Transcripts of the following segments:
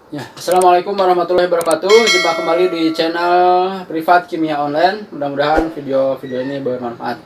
Ya, Assalamualaikum warahmatullahi wabarakatuh. Jumpa kembali di channel Privat Kimia Online. Mudah-mudahan video ini bermanfaat.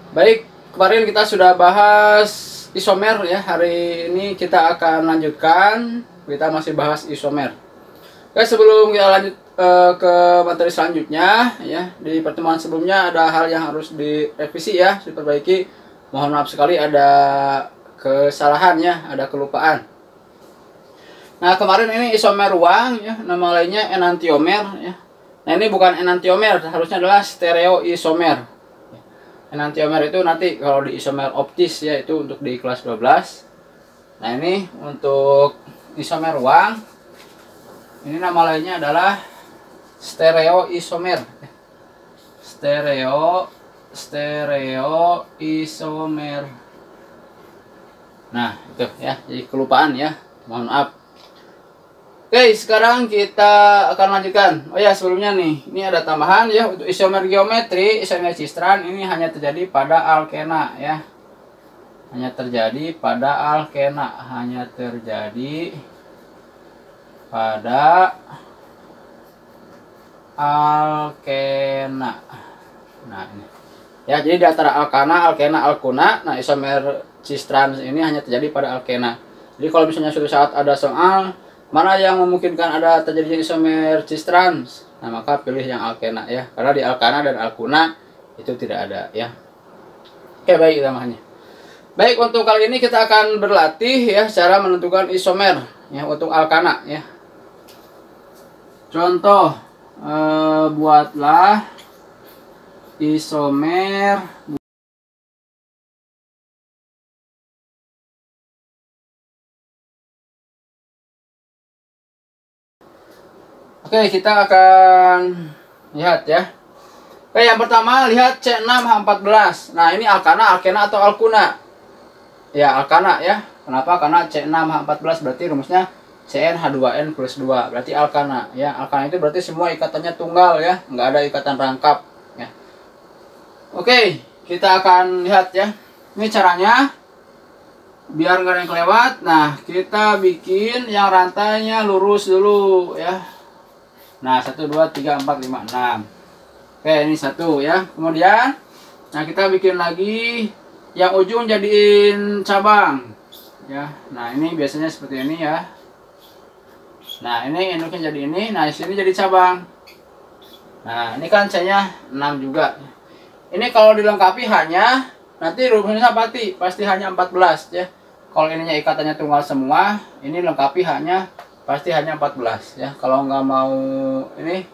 Baik, kemarin kita sudah bahas isomer ya. Hari ini kita akan lanjutkan. Kita masih bahas isomer. Oke, sebelum kita lanjut ke materi selanjutnya ya. Di pertemuan sebelumnya ada hal yang harus direvisi ya, diperbaiki. Mohon maaf sekali ada kesalahan ya, ada kelupaan. Nah, kemarin ini isomer ruang ya, nama lainnya enantiomer ya. Nah, ini bukan enantiomer, harusnya adalah stereoisomer. Enantiomer itu nanti kalau di isomer optis ya, itu untuk di kelas 12. Nah, ini untuk isomer ruang. Ini nama lainnya adalah stereoisomer. Stereoisomer. Nah, itu ya, jadi kelupaan ya. Mohon maaf. Oke, sekarang kita akan lanjutkan. Oh ya, sebelumnya nih, ini ada tambahan ya untuk isomer geometri, isomer cistran ini hanya terjadi pada alkena ya. Hanya terjadi pada alkena, Nah, ini. Ya, jadi di antara alkana, alkuna, nah isomer cistran ini hanya terjadi pada alkena. Jadi kalau misalnya suatu saat ada soal mana yang memungkinkan ada terjadinya isomer cistran, nah maka pilih yang alkena ya, karena di alkana dan alkuna itu tidak ada ya. Oke, baik tambahannya. Baik, untuk kali ini kita akan berlatih ya cara menentukan isomer ya untuk alkana ya. Contoh, buatlah isomer. Oke, kita akan lihat ya. Oke, yang pertama lihat C6H14. Nah, ini alkana, alkena atau alkuna? Ya, alkana ya. Kenapa? Karena C6H14 berarti rumusnya CnH2n plus 2. Berarti alkana ya. Alkana itu berarti semua ikatannya tunggal ya, nggak ada ikatan rangkap ya. Oke, kita akan lihat ya. Ini caranya biar nggak ada yang kelewat. Nah, kita bikin yang rantainya lurus dulu ya. Nah, 1, 2, 3, 4, 5, 6. Oke, ini 1 ya. Kemudian, nah kita bikin lagi yang ujung jadiin cabang. Ya, nah ini biasanya seperti ini ya. Nah, ini induknya jadi ini. Nah, di sini jadi cabang. Nah, ini kan C-nya 6 juga. Ini kalau dilengkapi hanya, nanti rumusnya pasti hanya 14 ya. Kalau ininya ikatannya tunggal semua, ini lengkapi pasti hanya 14 ya. Kalau nggak mau ini,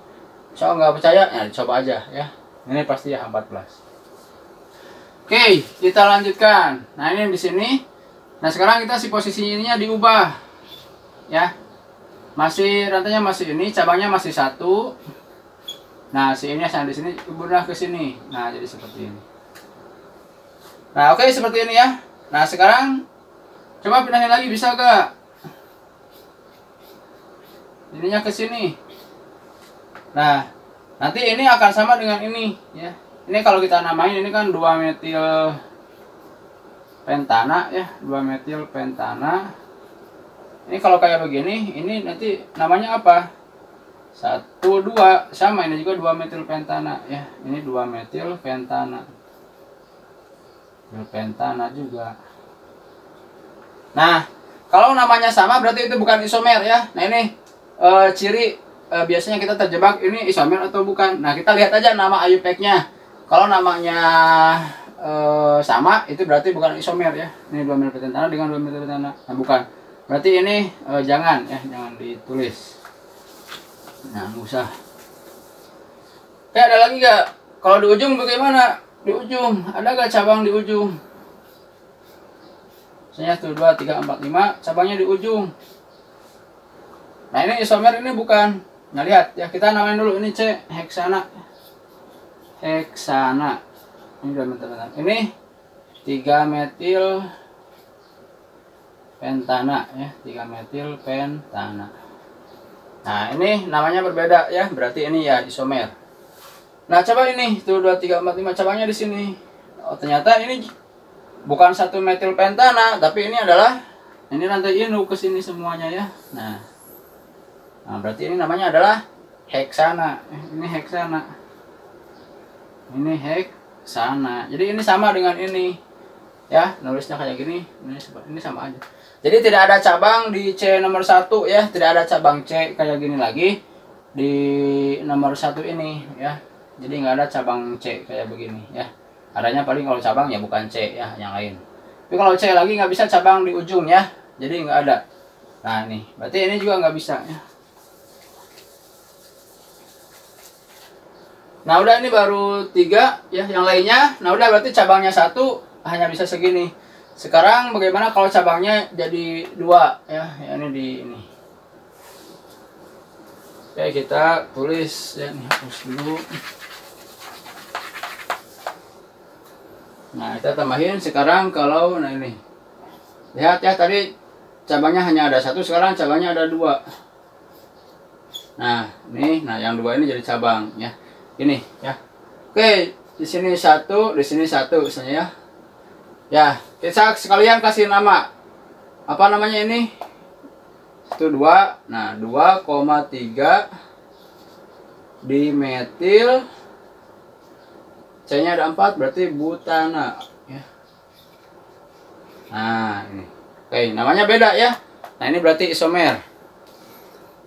so nggak percaya, ya coba aja ya. Ini pasti ya 14. Oke, kita lanjutkan. Nah, ini di sini. Nah, sekarang kita posisinya diubah ya. Masih rantainya masih ini, cabangnya masih 1. Nah, si ini yang di sini ubah ke sini. Nah, jadi seperti ini. Nah, oke, seperti ini ya. Nah, sekarang coba pindahin lagi, bisa gak? Ininya ke sini. Nah, nanti ini akan sama dengan ini ya. Ini kalau kita namain ini kan 2 metil pentana ya, 2 metil pentana. Ini kalau kayak begini, ini nanti namanya apa? 1, 2, sama ini juga 2 metil pentana ya. Ini 2 metil pentana. Pentana juga. Nah, kalau namanya sama berarti itu bukan isomer ya. Nah, ini ciri biasanya kita terjebak ini isomer atau bukan. Nah, kita lihat aja nama IUPAC-nya. Kalau namanya sama, itu berarti bukan isomer ya. Ini 2 metil pentana dengan 2 metil pentana. Nah, bukan. Berarti ini jangan ditulis. Nah, nggak usah. Ada lagi nggak? Kalau di ujung bagaimana? Di ujung ada nggak cabang di ujung? Misalnya 1, 2, 3, 4, 5, cabangnya di ujung. Nah, ini isomer, ini bukan. Nah, lihat ya, kita namain dulu ini C heksana. Heksana. Ini 2 metil pentana. Ini 3 metil pentana ya, 3 metil pentana. Nah, ini namanya berbeda ya, berarti ini ya isomer. Nah, coba ini 1, 2, 3, 4, 5 cabangnya di sini. Oh, ternyata ini bukan 1 metil pentana, tapi ini adalah ini rantai induk ke sini semuanya ya. Nah, Nah, berarti ini namanya adalah heksana. Ini heksana. Ini heksana. Jadi ini sama dengan ini. Ya, nulisnya kayak gini. Ini sama aja. Jadi tidak ada cabang di C nomor 1 ya, tidak ada cabang C kayak gini lagi di nomor 1 ini ya. Jadi nggak ada cabang C kayak begini ya. Adanya paling kalau cabang ya bukan C ya, yang lain. Tapi kalau C lagi nggak bisa cabang di ujung ya. Jadi nggak ada. Nah, ini berarti ini juga nggak bisa ya. Nah, udah ini baru 3 ya, yang lainnya. Nah, udah berarti cabangnya 1 hanya bisa segini. Sekarang bagaimana kalau cabangnya jadi 2 ya? Ya ini di ini. Oke, kita tulis ya, nih hapus dulu. Nah, kita tambahin sekarang kalau nah ini. Lihat ya, tadi cabangnya hanya ada 1, sekarang cabangnya ada 2. Nah, ini nah yang 2 ini jadi cabang ya. Ini ya. Oke, di sini 1, di sini 1 misalnya ya. Ya, kita sekalian kasih nama. Apa namanya ini? Itu 2. Nah, 2,3 dimetil. C-nya ada 4 berarti butana ya. Nah, ini. Oke, namanya beda ya. Nah, ini berarti isomer.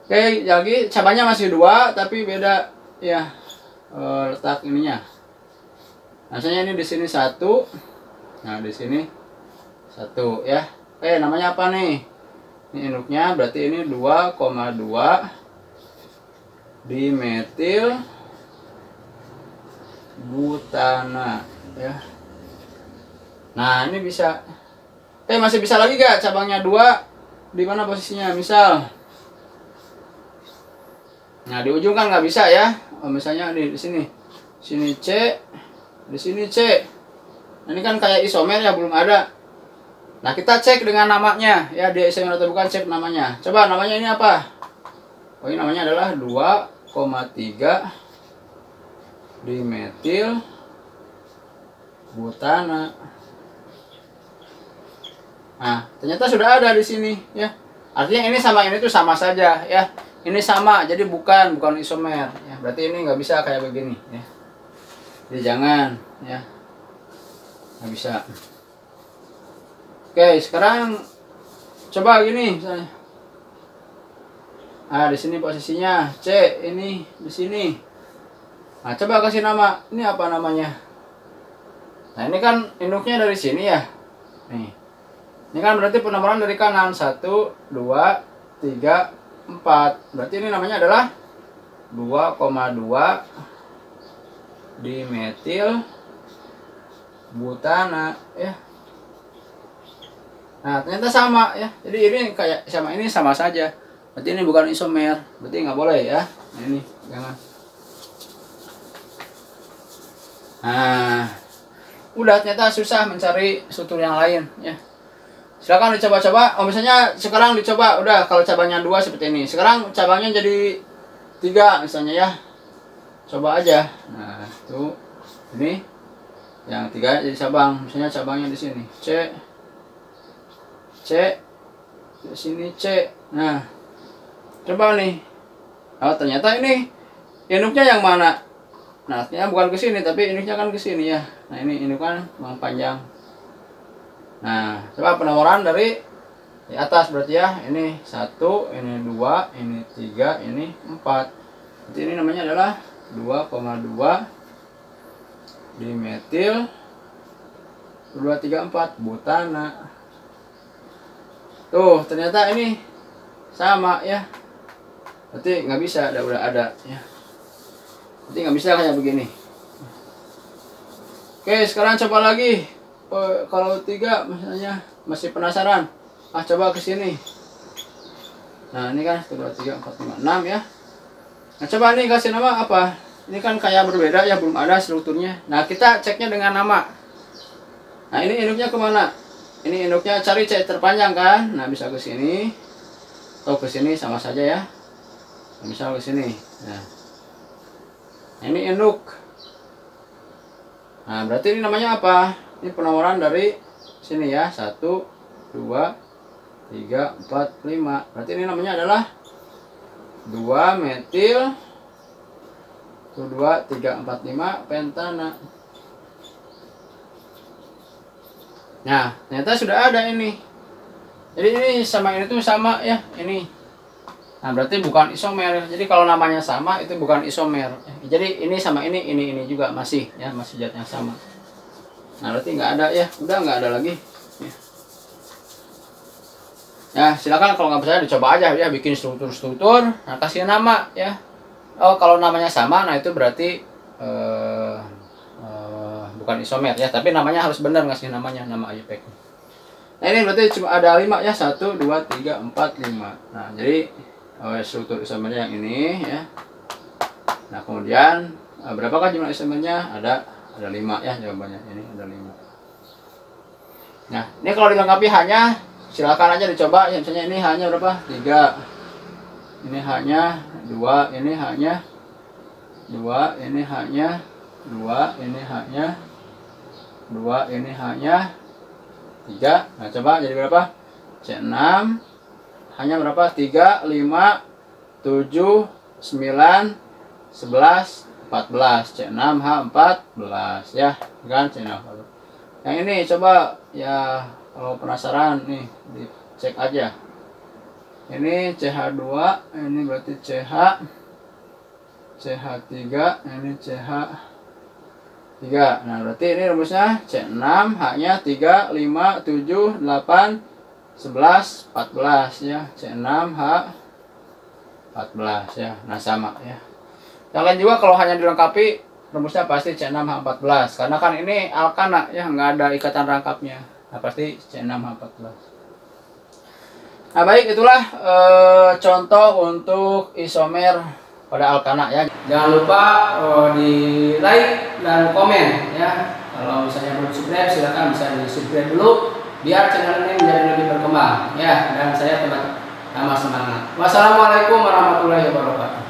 Oke, lagi cabangnya masih 2 tapi beda ya. Letak ininya. Misalnya ini di sini 1. Nah, di sini 1 ya. Namanya apa nih? Ini induknya berarti ini 2,2 dimetil butana ya. Nah, ini bisa. Masih bisa lagi gak cabangnya 2? Di mana posisinya? Misal. Nah, di ujung kan nggak bisa ya. Misalnya di sini. Sini C, di sini C. Nah, ini kan kayak isomer ya, belum ada. Nah, kita cek dengan namanya ya, dia isomer atau bukan, cek namanya. Coba namanya ini apa? Oh, ini namanya adalah 2,3 dimetil butana. Nah, ternyata sudah ada di sini ya. Artinya ini sama ini tuh sama saja ya. Ini sama, jadi bukan isomer ya. Berarti ini nggak bisa kayak begini ya. Jadi jangan ya. Nggak bisa. Oke, sekarang coba gini misalnya. Nah, di sini posisinya C, ini di sini. Nah, coba kasih nama. Ini apa namanya? Nah, ini kan induknya dari sini ya. Nih. Ini kan berarti penomoran dari kanan. 1, 2, 3, 4. Berarti ini namanya adalah 2,2 dimetil butana ya. Nah, ternyata sama ya. Jadi ini kayak sama ini sama saja. Berarti ini bukan isomer. Berarti nggak boleh ya. Nah, ini jangan. Nah, udah ternyata susah mencari struktur yang lain ya. Silakan dicoba-coba. Oh, misalnya sekarang dicoba udah kalau cabangnya 2 seperti ini. Sekarang cabangnya jadi 3 misalnya ya. Coba aja. Nah, itu ini yang 3 jadi cabang. Misalnya cabangnya di sini. C, di sini C. Nah, coba nih. Oh, ternyata ini induknya yang mana? Nah, ternyata bukan ke sini tapi induknya kan ke sini ya. Nah, ini induk kan memang panjang. Nah, coba penomoran dari di atas berarti ya. Ini 1, ini 2, ini 3, ini 4. Jadi ini namanya adalah 2,2 dimetil 2, 3, 4 butana. Tuh, ternyata ini sama ya. Berarti nggak bisa, udah ada ya. Berarti nggak bisa kayak begini. Oke, sekarang coba lagi. Kalau 3 misalnya masih penasaran, coba ke sini. Nah, ini kan 1, 2, 3, 4, 5, 6 ya. Nah, coba nih kasih nama apa? Ini kan kayak berbeda ya, belum ada strukturnya. Nah, kita ceknya dengan nama. Nah, ini induknya kemana? Ini induknya cari C terpanjang kan? Nah, bisa ke sini atau ke sini sama saja ya. Misal ke sini. Nah, ini induk. Nah, berarti ini namanya apa? Ini penomoran dari sini ya. 1, 2, 3, 4, 5. Berarti ini namanya adalah 2 metil 2 3 4 5 pentana. Nah, ternyata sudah ada ini. Jadi ini sama ini tuh sama ya, ini. Nah, berarti bukan isomer. Jadi kalau namanya sama itu bukan isomer. Jadi ini sama ini juga masih ya, masih zat yang sama. Nah, berarti nggak ada ya, udah nggak ada lagi. Ya, silakan kalau nggak percaya dicoba aja ya, bikin struktur. Nah, kasih nama ya. Oh, kalau namanya sama, nah itu berarti bukan isomer ya, tapi namanya harus benar, ngasih namanya, nama IUPAC. Nah, ini berarti cuma ada 5 ya, 1 2 3 4 5. Nah, jadi struktur isomernya yang ini ya. Nah, kemudian berapakah jumlah isomernya? Ada 5 ya jawabannya. Ini ada 5. Nah, ini kalau dilengkapi hanya, silakan aja dicoba ya, misalnya ini hanya berapa? 3. Ini hanya 2, ini hanya 2, ini hanya 2, ini hanya 2, ini hanya 3. Nah, coba jadi berapa? C6 hanya berapa? 3, 5, 7, 9, 11, 14. C6 H14 ya, kan C6. Yang ini coba ya, kalau penasaran nih dicek aja. Ini CH2, ini berarti CH, CH3, ini CH3. Nah, berarti ini rumusnya C6, H-nya 3, 5, 7, 8, 11, 14 ya. C6, H, 14 ya. Nah, sama ya. Yang lain juga kalau hanya dilengkapi, rumusnya pasti C6, H14. Karena kan ini alkana ya, nggak ada ikatan rangkapnya. Nah, pasti C6, H14. Nah, baik, itulah contoh untuk isomer pada alkana ya. Jangan lupa di like dan komen ya. Kalau misalnya belum subscribe, silahkan bisa di subscribe dulu biar channel ini menjadi lebih berkembang ya. Dan saya tetap semangat. Wassalamualaikum warahmatullahi wabarakatuh.